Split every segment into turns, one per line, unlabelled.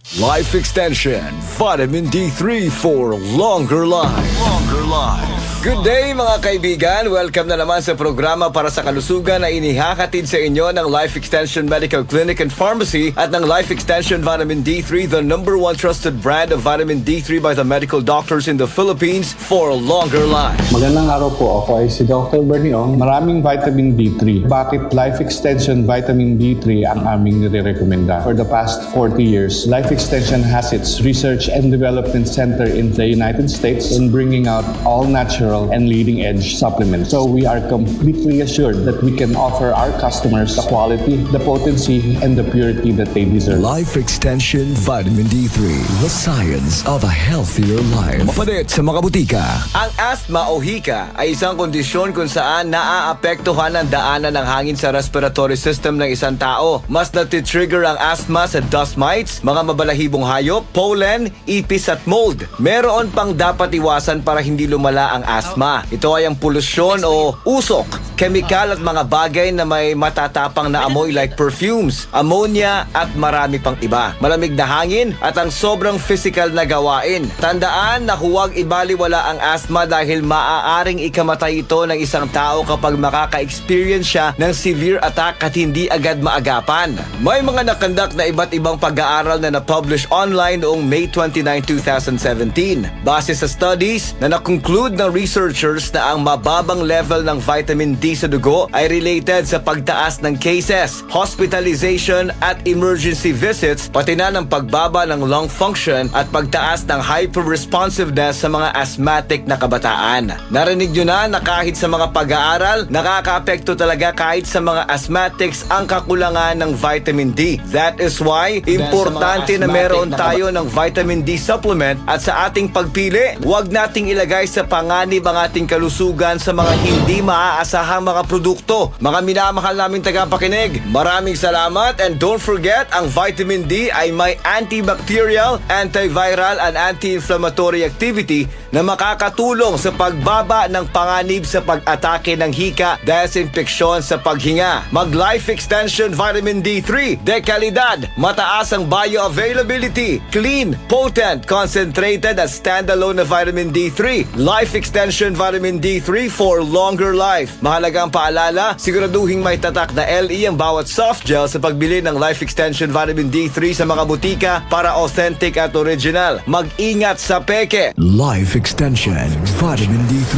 Life Extension, Vitamin D3 for longer life. Longer life. Good day mga kaibigan! Welcome na naman sa programa para sa kalusugan na inihahatid sa inyo ng Life Extension Medical Clinic and Pharmacy at ng Life Extension Vitamin D3, the #1 trusted brand of vitamin D3 by the medical doctors in the Philippines for longer life.
Magandang araw po. Ako ay si Dr. Bernie Ong. Maraming vitamin D3. Bakit Life Extension Vitamin D3 ang aming nire-recommenda? For the past 40 years, Life Extension has its research and development center in the United States in bringing out all natural and leading-edge supplements. So we are completely assured that we can offer our customers the quality, the potency, and the purity that they deserve.
Life Extension Vitamin D3, the science of a healthier life. Mapalit sa mga butika. Ang asthma o hika ay isang kondisyon kung saan naaapektuhan ang daanan ng hangin sa respiratory system ng isang tao. Mas natitrigger ang asthma sa dust mites, mga mabalahibong hayop, pollen, ipis at mold. Meron pang dapat iwasan para hindi lumala ang asthma. Ito ay ang polusyon o usok, kemikal at mga bagay na may matatapang na amoy like perfumes, ammonia at marami pang iba. Malamig na hangin at ang sobrang physical na gawain. Tandaan na huwag ibaliwala ang asthma dahil maaaring ikamatay ito ng isang tao kapag makaka-experience siya ng severe attack at hindi agad maagapan. May mga nakandak na iba't ibang pag-aaral na na-publish online noong May 29, 2017. Base sa studies na na-conclude ng researchers na ang mababang level ng vitamin D sa dugo ay related sa pagtaas ng cases, hospitalization at emergency visits, pati na ng pagbaba ng lung function at pagtaas ng hyper-responsiveness sa mga asthmatic na kabataan. Narinig nyo na kahit sa mga pag-aaral, nakaka-apekto talaga kahit sa mga asthmatics ang kakulangan ng vitamin D. That is why, importante na meron tayo ng vitamin D supplement at sa ating pagpili, huwag nating ilagay sa panganib ang ating kalusugan sa mga hindi maaasahang mga produkto. Mga minamahal naming tagapakinig, maraming salamat and don't forget, ang vitamin D ay may antibacterial, antiviral and anti-inflammatory activity na makakatulong sa pagbaba ng panganib sa pag-atake ng hika dahil sa impeksyon sa paghinga. Mag-Life Extension Vitamin D3 de kalidad, mataas ang bioavailability, clean, potent, concentrated at standalone na vitamin D3. Life Extension Vitamin D3 for longer life. Mahalagang paalala, siguraduhin may tatak na LE ang bawat soft gel sa pagbili ng Life Extension Vitamin D3 sa mga butika para authentic at original. Mag-ingat sa peke. Life Extension Vitamin D3.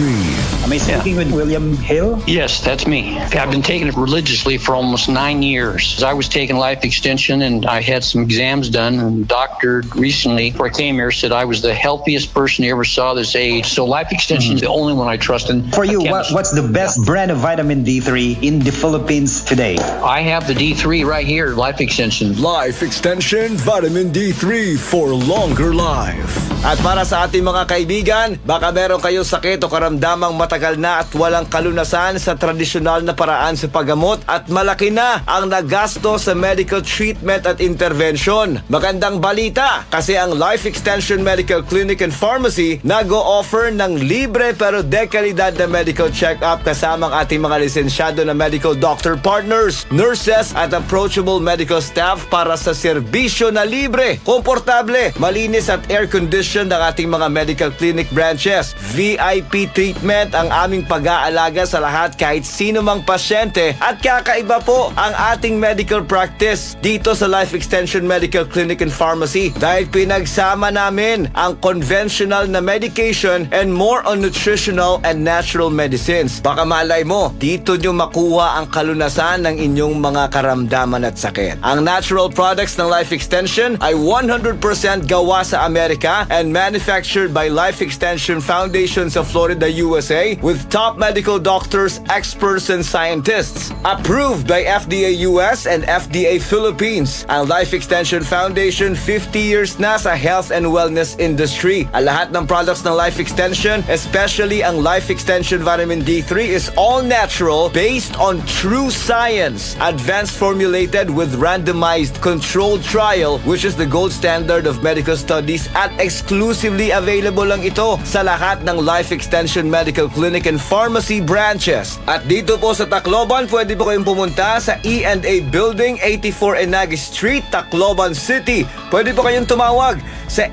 Am I speaking with William Hill?
Yes, that's me. I've been taking it religiously for almost 9 years. I was taking Life Extension and I had some exams done, and the doctor recently, before I came here, said I was the healthiest person he ever saw this age. So Life Extension is the only one I trust. And
For you, what's the best brand of vitamin D3 in the Philippines today?
I have the D3 right here, Life Extension.
Life Extension Vitamin D3 for longer life. At para sa ating mga kaibigan, baka meron kayo sakit o karamdamang matagal na at walang kalunasan sa tradisyonal na paraan sa paggamot at malaki na ang nagasto sa medical treatment at intervention. Magandang balita kasi ang Life Extension Medical Clinic and Pharmacy nag-o-offer ng libre pero dekalidad na medical check-up kasama ang ating mga lisensyado na medical doctor partners, nurses at approachable medical staff para sa serbisyo na libre, komportable, malinis at air-conditioned ng ating mga medical clinic branches. VIP treatment ang aming pag-aalaga sa lahat kahit sino mang pasyente at kakaiba po ang ating medical practice dito sa Life Extension Medical Clinic and Pharmacy dahil pinagsama namin ang conventional na medication and more on nutritional and natural medicines. Baka malay mo, dito nyo makuha ang kalunasan ng inyong mga karamdaman at sakit. Ang natural products ng Life Extension ay 100% gawa sa Amerika and manufactured by Life Extension Foundations of Florida, USA with top medical doctors, experts, and scientists. Approved by FDA US and FDA Philippines. Ang Life Extension Foundation 50 years na sa health and wellness industry. Ang lahat ng products ng Life Extension, especially ang Life Extension Vitamin D3 is all natural based on true science. Advanced formulated with randomized controlled trial which is the gold standard of medical studies at exclusively available lang ito peso sa lahat ng Life Extension Medical Clinic and Pharmacy branches. At dito po sa Tacloban, pwede po kayong pumunta sa E&A Building, 84 Enagi Street, Tacloban City. Pwede po kayong tumawag sa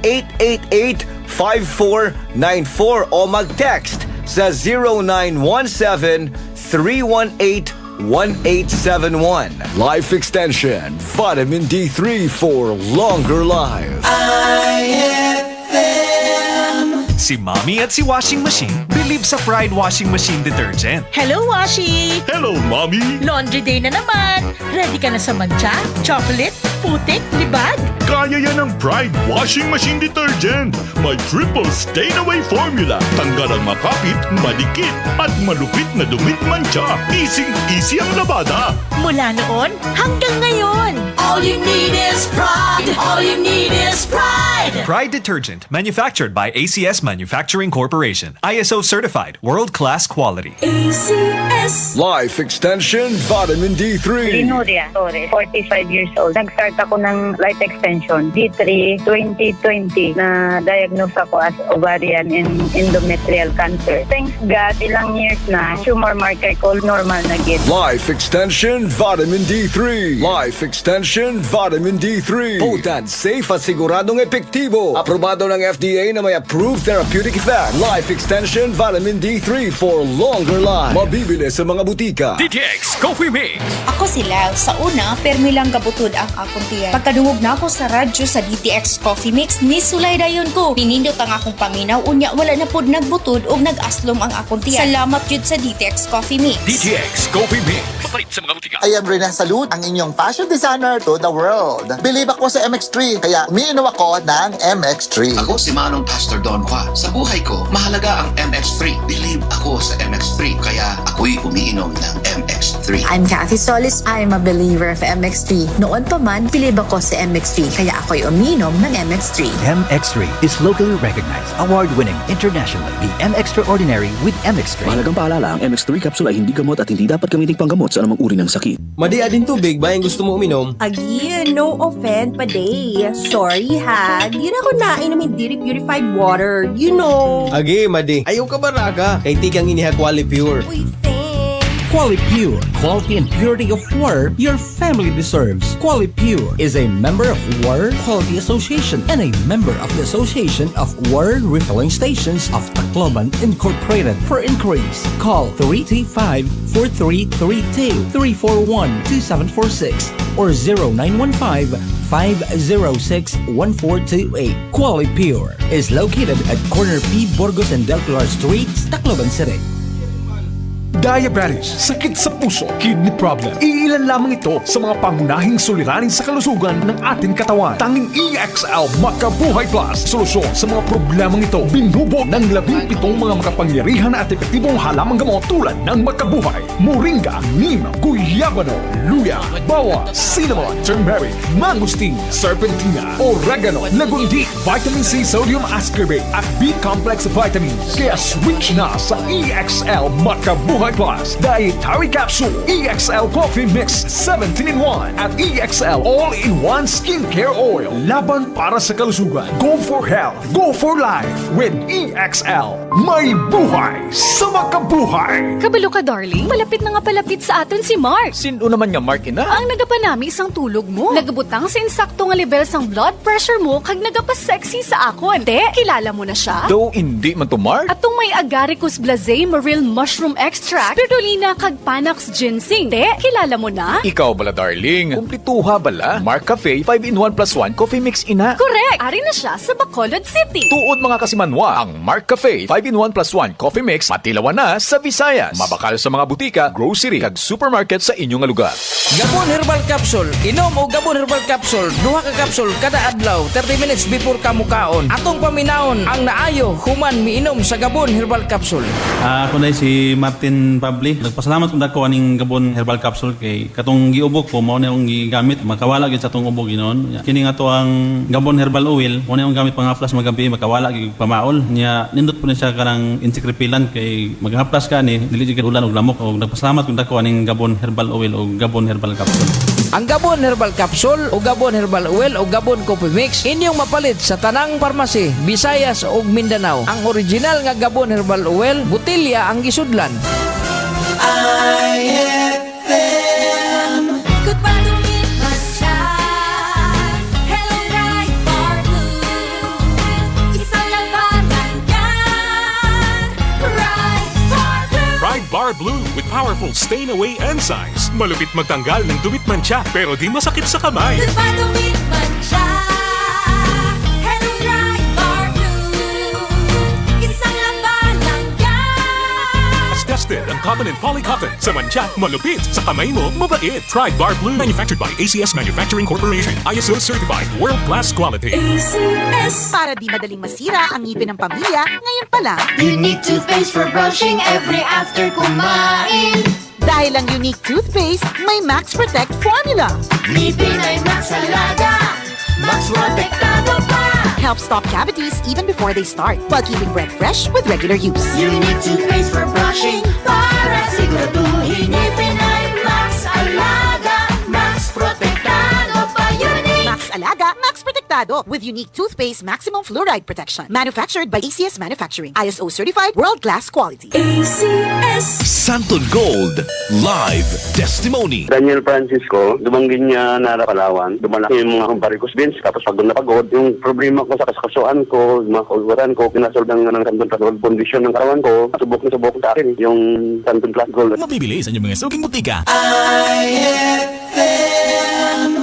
888-5494 o mag-text sa 0917-318-1871. Life Extension, Vitamin D3 for longer lives.
Si Mommy at si Washing Machine believe sa Pride Washing Machine Detergent.
Hello, Washi!
Hello, Mommy!
Laundry day na naman! Ready ka na sa mancha, chocolate, putik, libag?
Kaya yan ng Pride Washing Machine Detergent. May triple stain-away formula. Tanggal ang makapit, madikit, at malupit na dumit mancha. Easy ang labada.
Mula noon hanggang ngayon.
All you need is pride. All you need is pride.
Pride Detergent, manufactured by ACS Manufacturing Corporation. ISO certified, world-class quality.
ACS.
Life Extension, Vitamin D3.
Linuria Torres, 45 years old. Nag-start ako ng life extension, D3, 2020, na diagnose ako as ovarian and endometrial cancer. Thanks God, ilang years na, tumor marker ko normal na gid.
Life Extension, Vitamin D3. Life Extension, Vitamin D3. Potent, safe at siguradong epektibo. Aprobado ng FDA na may approved therapeutic effect. Life Extension, Vitamin D3 for longer life. Mabibili sa mga butika.
DTX Coffee Mix.
Ako sila, sa una, permi lang kabutod ang akong tiyan. Pagkadungog na ako sa radyo sa DTX Coffee Mix, nisulay dayon ko. Pinindot ang akong paminaw, unya wala na pod nagbutod o nag-aslom ang akong tiyan. Salamat yun sa DTX Coffee Mix.
DTX Coffee Mix. Papalit sa mga butika.
I am Rene Salud, ang inyong fashion designer to the world. Believe ako sa MX3, kaya umiinom ako ng MX3.
Ako si Manong Pastor Don Juan. Sa buhay ko, mahalaga ang MX3. Believe ako sa MX3, kaya ako'y umiinom ng MX3.
I'm Kathy Solis. I'm a believer of MX3. Noon pa man, believe ako sa MX3, kaya ako'y umiinom ng MX3.
MX3 is locally recognized, award-winning internationally. The M-Extraordinary with MX3.
Mahalagang paalala, ang MX3 capsule ay hindi gamot at hindi dapat gamitin panggamot sa anumang uri ng sakit.
Madia din tubig ba yung gusto mo uminom?
Again, no offense pa day. Sorry ha, di na ako nainom yung Diri Purified Water. You know.
Agi, Madi. Ayaw ka ba raga? Kay tikang iniha Quali Pure.
Uy, thanks.
Quali Pure, quality and purity of water your family deserves. Quali Pure is a member of Water Quality Association and a member of the Association of Water Refilling Stations of Tacloban Incorporated. For inquiries, call 335-4332, 341-2746, or 0915-506-1428. Quali Pure is located at corner P. Burgos and Del Pilar Streets, Tacloban City.
Diabetes, sakit sa puso, kidney problem. Iilan lamang ito sa mga pangunahing suliranin sa kalusugan ng ating katawan. Tanging EXL Makabuhay Plus, solusyon sa mga problemang ito. Binubo ng 17 mga makapangyarihan at epektibong halamang gamot tulad ng Makabuhay, Moringa, Neem, Guyabano, Luya, Bawang, Cinnamon, Turmeric, Mangosteen, Serpentina, Oregano, Lagundi, Vitamin C, Sodium Ascorbate at B-Complex Vitamins. Kaya switch na sa EXL Makabuhay Plus Dietary Capsule, EXL Coffee Mix 17-in-1 at EXL All-in-1 Skincare Oil. Laban para sa kalusugan. Go for health. Go for life with EXL. May buhay sa makabuhay.
Kabalo ka, darling. Malapit na nga palapit sa aton si Mark.
Sino naman nga Mark ina?
Ang nagapanami isang tulog mo. Nagabutang sa insakto nga level sang blood pressure mo kag nagapa-sexy sa akon. Te, kilala mo na siya?
Though hindi man to Mark.
Atong may agaricus blazei maril mushroom extract, spirulina kag panax ginseng. Te, kilala mo na?
Ikaw bala, darling. Kumplituha bala. Mark Cafe 5-in-1 plus 1 coffee mix ina.
Correct! Ari na siya sa Bacolod City.
Tuod mga kasimanwa, ang Mark Cafe 5-in-1 plus 1 coffee mix matilawan na sa Visayas. Mabakal sa mga butika, grocery kag supermarket sa inyong lugar.
Gabon Herbal Capsule. Inom o Gabon Herbal Capsule. Duha ka capsule kada adlaw 30 minutes before kamukaon. Atong paminaon ang naayo human miinom sa Gabon Herbal Capsule.
Ako na si Martin Pabli. Nagpasalamat kung dako aning Gabon Herbal Capsule kay katong giubok ko mao na akong gigamit makawala gyud sa atong ubok ginon. Kini nga to ang Gabon Herbal Oil mo na akong gamit panghaplas magabi makawala gyud pamaol nya nindot po na siya kanang insekrepilan kay maghaplas ka ni dili gyud ulan og lamok og nagpasalamat kung dako aning Gabon Herbal Oil o Gabon Herbal Capsule.
Ang Gabon Herbal Capsule o Gabon Herbal Oil o Gabon Coffee Mix inyong mapalit sa tanang parmasi, Visayas ug Mindanao. Ang original nga Gabon Herbal Oil, butilya ang gisudlan.
IFM. Goodbye to me, Masya. Hello, right for blue. Isang labanan yan. Right for blue.
Pride Bar Blue with powerful stain-away enzymes. Malupit magtanggal ng dumit mancha pero di masakit sa kamay.
Goodbye to me, Masya. Hello, right for blue. Isang labanan yan.
As tested ang cotton and polycotton. Sa mancha, malupit. Sa kamay mo, mabait. Pride Bar Blue. Manufactured by ACS Manufacturing Corporation. ISO certified. World-class quality.
ACS.
Para di madaling masira ang ngipin ng pamilya, ngayon pa lang.
Unique toothpaste for brushing every after kumain.
Dahil ang unique toothpaste, may Max Protect formula.
Ngipin ay Max Alaga. Max Protektado pa.
Helps stop cavities even before they start, while keeping breath fresh with regular use.
Unique toothpaste for brushing para siguraduhin ngipin ay Max Alaga. Max Protektado pa. Unique.
Max Alaga, Max Protectado with unique toothpaste maximum fluoride protection. Manufactured by ACS Manufacturing. ISO certified, world-class quality.
ACS.
Santon Gold Live Testimony.
Daniel Francisco, dumanggin niya Nara Palawan. Dumalaki yung mga kumparikos beans. Tapos pagod na pagod, yung problema ko sa kasakasuan ko, yung mga kauluran ko, pinasolve ng Santon Plus Gold condition ng katawan ko. Subok na subok sa akin yung Santon Plus Gold.
Mabibili sa inyong mga suking butika.
IFM.